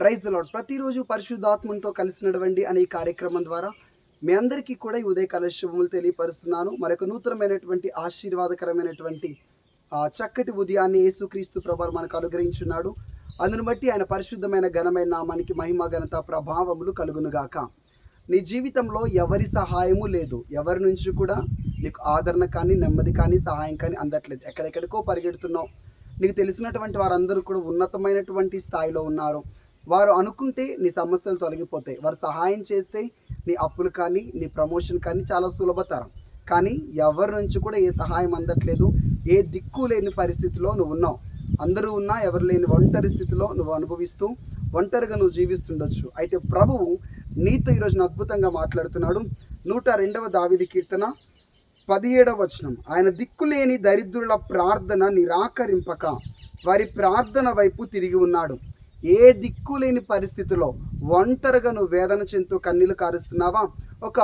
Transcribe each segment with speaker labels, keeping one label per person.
Speaker 1: Praise the lord. ప్రతిరోజు పరిశుద్ధాత్మతో కలిసినటువంటి అనే ఈ కార్యక్రమం ద్వారా మీ అందరికీ కూడా ఈ ఉదయకాల శుభములు తెలియపరుస్తున్నాను. మరొక నూతనమైనటువంటి ఆశీర్వాదకరమైనటువంటి చక్కటి ఉదయాన్ని యేసుక్రీస్తు ప్రభువు మనకు అనుగ్రహించున్నాడు. అందును బట్టి ఆయన పరిశుద్ధమైన ఘనమైన నామానికి మహిమ ఘనత ప్రభావములు కలుగునుగాక. నీ జీవితంలో ఎవరి సహాయము లేదు, ఎవరి నుంచి కూడా నీకు ఆదరణ కానీ నెమ్మది కానీ సహాయం కానీ అందట్లేదు. ఎక్కడెక్కడికో పరిగెడుతున్నావు. నీకు తెలిసినటువంటి వారందరూ కూడా ఉన్నతమైనటువంటి స్థాయిలో ఉన్నారు. వారు అనుకుంటే నీ సమస్యలు తొలగిపోతాయి. వారు సహాయం చేస్తే నీ అప్పులు కానీ నీ ప్రమోషన్ కానీ చాలా సులభతరం. కానీ ఎవరి నుంచి కూడా ఏ సహాయం అందట్లేదు. ఏ దిక్కు లేని పరిస్థితిలో నువ్వు ఉన్నావు. అందరూ ఉన్నా ఎవరు లేని ఒంటరి స్థితిలో నువ్వు అనుభవిస్తూ ఒంటరిగా నువ్వు జీవిస్తుండొచ్చు. అయితే ప్రభువు నీతో ఈరోజున అద్భుతంగా మాట్లాడుతున్నాడు. 102వ దావీదు కీర్తన 17వ వచనం. ఆయన దిక్కులేని దరిద్రుల ప్రార్థన నిరాకరింపక వారి ప్రార్థన వైపు తిరిగి ఉన్నాడు. ఏ దిక్కులేని పరిస్థితిలో ఒంటరిగా నువ్వు వేదన చెందుతూ కన్నీళ్లు కారుస్తున్నావా? ఒక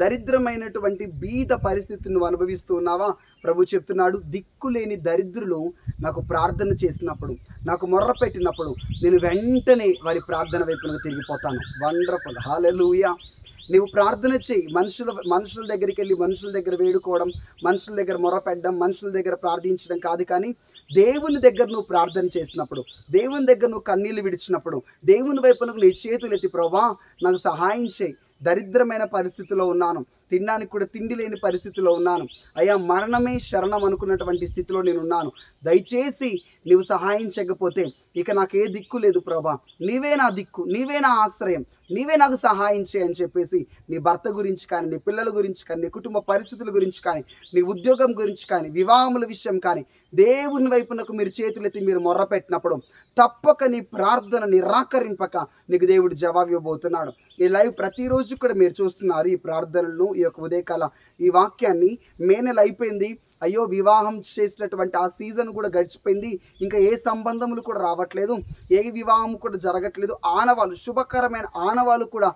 Speaker 1: దరిద్రమైనటువంటి బీద పరిస్థితిని నువ్వు అనుభవిస్తూ ఉన్నావా? ప్రభు చెప్తున్నాడు, దిక్కులేని దరిద్రులు నాకు ప్రార్థన చేసినప్పుడు, నాకు మొర్ర పెట్టినప్పుడు నేను వెంటనే వారి ప్రార్థన వైపునకు తిరిగిపోతాను. వండర్ఫుల్, హల్లెలూయా. నువ్వు ప్రార్థన చేయి. మనుషుల దగ్గరికి వెళ్ళి మనుషుల దగ్గర వేడుకోవడం, మనుషుల దగ్గర మొరపెట్టడం, మనుషుల దగ్గర ప్రార్థించడం కాదు. కానీ దేవుని దగ్గర నువ్వు ప్రార్థన చేసినప్పుడు, దేవుని దగ్గర నువ్వు కన్నీళ్ళు విడిచినప్పుడు, దేవుని వైపునకు నీ చేతులు ఎత్తి, ప్రభువా నాకు సహాయం చేయి, దరిద్రమైన పరిస్థితిలో ఉన్నాను, తినడానికి కూడా తిండి లేని పరిస్థితిలో ఉన్నాను, అయ్యా మరణమే శరణం అనుకున్నటువంటి స్థితిలో నేను ఉన్నాను, దయచేసి నీవు సహాయం చేయకపోతే ఇక నాకు ఏ దిక్కు లేదు ప్రభా, నీవే నా దిక్కు, నీవే నా ఆశ్రయం, నీవే నాకు సహాయం చేయని చెప్పేసి నీ భర్త గురించి కానీ, నీ పిల్లల గురించి కానీ, నీ కుటుంబ పరిస్థితుల గురించి కానీ, నీ ఉద్యోగం గురించి కానీ, వివాహముల విషయం కానీ దేవుని వైపునకు మీరు చేతులెత్తి మీరు మొర్ర పెట్టినప్పుడు తప్పక నీ ప్రార్థన నిరాకరింపక నీకు దేవుడు జవాబు ఇవ్వబోతున్నాడు. ఈ లైవ్ ప్రతిరోజు కూడా మీరు చూస్తున్నారు. ఈ ప్రార్థనలను, ఈ యొక్క ఉదయకాల ఈ వాక్యాన్ని. మే నెల అయిపోయింది, అయ్యో వివాహం చేసినటువంటి ఆ సీజన్ కూడా గడిచిపోయింది, ఇంకా ఏ సంబంధములు కూడా రావట్లేదు, ఏ వివాహం కూడా జరగట్లేదు, ఆనవాళ్ళు, శుభకరమైన ఆనవాళ్ళు కూడా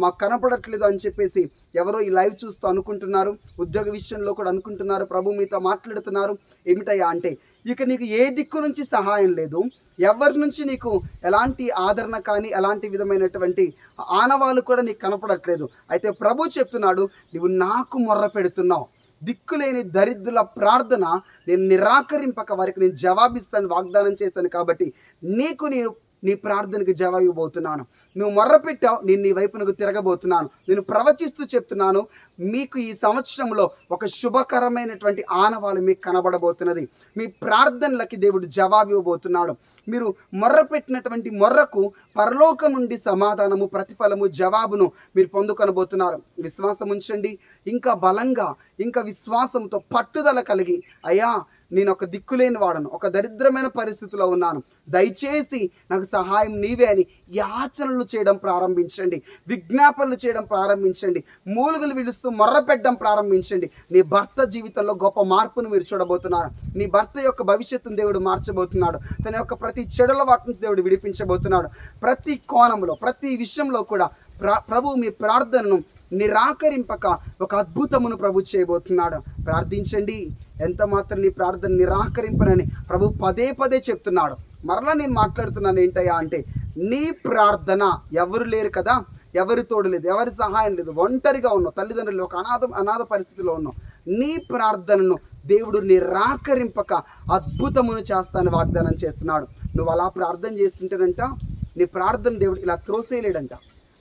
Speaker 1: మాకు కనపడట్లేదు అని చెప్పేసి ఎవరో ఈ లైవ్ చూస్తూ అనుకుంటున్నారు. ఉద్యోగ విషయంలో కూడా అనుకుంటున్నారు. ప్రభు మీతో మాట్లాడుతున్నారు. ఏమిటయ్యా అంటే, ఇక నీకు ఏ దిక్కు నుంచి సహాయం లేదు, ఎవరి నుంచి నీకు ఎలాంటి ఆదరణ కానీ ఎలాంటి విధమైనటువంటి ఆనవాళ్ళు కూడా నీకు కనపడట్లేదు. అయితే ప్రభు చెప్తున్నాడు, నువ్వు నాకు మొర్ర పెడుతున్నావు. దిక్కులేని దరిద్రుల ప్రార్థన నేను నిరాకరింపక వారికి నేను జవాబిస్తాను, వాగ్దానం చేస్తాను. కాబట్టి నేను నీ ప్రార్థనకు జవాబు ఇవ్వబోతున్నాను. నువ్వు మొర్రపెట్టావు, నేను నీ వైపునకు తిరగబోతున్నాను. నేను ప్రవచిస్తూ చెప్తున్నాను, మీకు ఈ సంవత్సరంలో ఒక శుభకరమైనటువంటి ఆనవాలు మీకు కనబడబోతున్నది. మీ ప్రార్థనలకి దేవుడు జవాబు ఇవ్వబోతున్నాడు. మీరు మొర్రపెట్టినటువంటి మొర్రకు పరలోకం నుండి సమాధానము, ప్రతిఫలము, జవాబును మీరు పొందుకొనబోతున్నారు. విశ్వాసం ఉంచండి. ఇంకా బలంగా, ఇంకా విశ్వాసంతో పట్టుదల కలిగి, అయ్యా నేను ఒక దిక్కులేని వాడను, ఒక దరిద్రమైన పరిస్థితిలో ఉన్నాను, దయచేసి నాకు సహాయం నీవే అని యాచనలు చేయడం ప్రారంభించండి. విజ్ఞాపనలు చేయడం ప్రారంభించండి. మూలుగులు విడుస్తూ మొర్ర పెట్టడం ప్రారంభించండి. నీ భర్త జీవితంలో గొప్ప మార్పును మీరు చూడబోతున్నారు. నీ భర్త యొక్క భవిష్యత్తును దేవుడు మార్చబోతున్నాడు. తన యొక్క ప్రతి చెడుల వాటిని దేవుడు విడిపించబోతున్నాడు. ప్రతి కోణంలో, ప్రతి విషయంలో కూడా ప్రభు మీ ప్రార్థనను నిరాకరింపక ఒక అద్భుతమును ప్రభు చేయబోతున్నాడు. ప్రార్థించండి. ఎంత మాత్రం నీ ప్రార్థన నిరాకరింపనని ప్రభు పదే పదే చెప్తున్నాడు. మరలా నేను మాట్లాడుతున్నాను ఏంటయ్యా అంటే, నీ ప్రార్థన, ఎవరు లేరు కదా, ఎవరి తోడు లేదు, ఎవరి సహాయం లేదు, ఒంటరిగా ఉన్నావు, తల్లిదండ్రులు ఒక అనాథ పరిస్థితిలో ఉన్నావు, నీ ప్రార్థనను దేవుడు నిరాకరింపక అద్భుతమును చేస్తానని వాగ్దానం చేస్తున్నాడు. నువ్వు అలా ప్రార్థన చేస్తుంటేనంట, నీ ప్రార్థన దేవుడు ఇలా త్రోసేయలేడంట.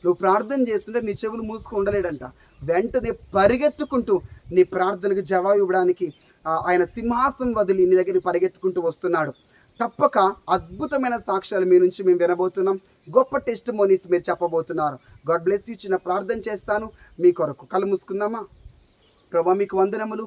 Speaker 1: నువ్వు ప్రార్థన చేస్తుంటే నీ చెవులు మూసుకు ఉండలేడంట. వెంటనే పరిగెత్తుకుంటూ నీ ప్రార్థనకు జవాబు ఇవ్వడానికి ఆయన సింహాసనం వదిలి నీ దగ్గరికి పరిగెత్తుకుంటూ వస్తున్నాడు. తప్పక అద్భుతమైన సాక్ష్యాలు మీ నుంచి మేము వినబోతున్నాం. గొప్ప టెస్టిమోనీస్ మీరు చెప్పబోతున్నారు. God bless you. చిన్న ప్రార్థన చేస్తాను మీ కొరకు. కళ్ళు మూసుకుందామా? ప్రభా మీకు వందనములు.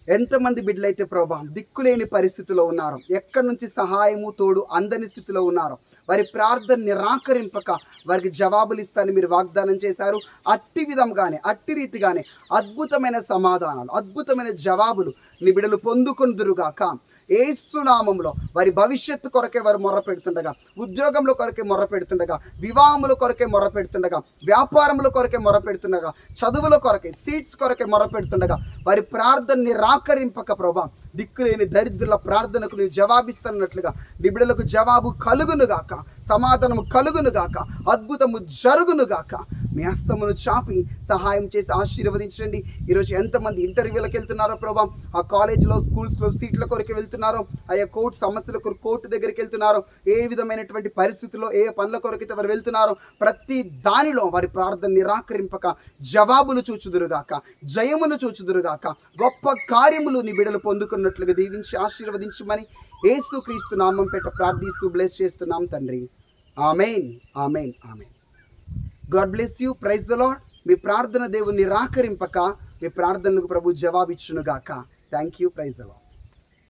Speaker 1: ఎంతమంది బిడ్డలైతే ప్రభా దిక్కులేని పరిస్థితిలో ఉన్నారు, ఎక్కడి నుంచి సహాయము తోడు అందని స్థితిలో ఉన్నారు, వారి ప్రార్థన నిరాకరింపక వారికి జవాబులు ఇస్తానని మీరు వాగ్దానం చేశారు. అట్టి విధంగానే, అట్టి రీతిగానే అద్భుతమైన సమాధానాలు, అద్భుతమైన జవాబులు నీ బిడ్డలు పొందుకొందురుగాక. యేసు నామములో వారి భవిష్యత్తు కొరకే వారు మొర్ర పెడుతుండగా, ఉద్యోగంలో కొరకే మొర్ర పెడుతుండగా, వివాహముల కొరకే మొర్ర పెడుతుండగా, వ్యాపారముల కొరకే మొర్ర పెడుతుండగా, చదువుల కొరకే, సీట్స్ కొరకే మొర్ర పెడుతుండగా వారి ప్రార్థన నిరాకరింపక ప్రభా దిక్కులేని దరిద్రుల ప్రార్థనకు నేను జవాబిస్తున్నట్లుగా నీ బిడ్డలకు జవాబు కలుగునుగాక. సమాధానము కలుగునుగాక, అద్భుతము జరుగునుగాక. మీ హస్తమును చాపి సహాయం చేసి ఆశీర్వదించండి. ఈరోజు ఎంతమంది ఇంటర్వ్యూలకు వెళ్తున్నారో ప్రభా, ఆ కాలేజ్లో స్కూల్స్లో సీట్ల కొరకు వెళ్తున్నారో, ఆయా కోర్టు సమస్యల కొరకు కోర్టు దగ్గరికి వెళ్తున్నారో, ఏ విధమైనటువంటి పరిస్థితుల్లో ఏ పనుల కొరకైతే వారు వెళ్తున్నారో ప్రతి దానిలో వారి ప్రార్థన నిరాకరింపక జవాబులు చూచుదురుగాక, జయమును చూచుదురుగాక, గొప్ప కార్యములు నీ బిడ్డలు పొందుకున్నట్లుగా దీవించి ఆశీర్వదించమని యేసుక్రీస్తు నామం పెట్ట ప్రార్థిస్తూ బ్లెస్ చేస్తున్నాం తండ్రి. Amen, amen, amen. God bless you. Praise the Lord. మీ ప్రార్థన దేవుని నిరాకరింపక మీ ప్రార్థనలకు ప్రభు జవాబిచ్చునుగాక. Thank you. Praise the lord.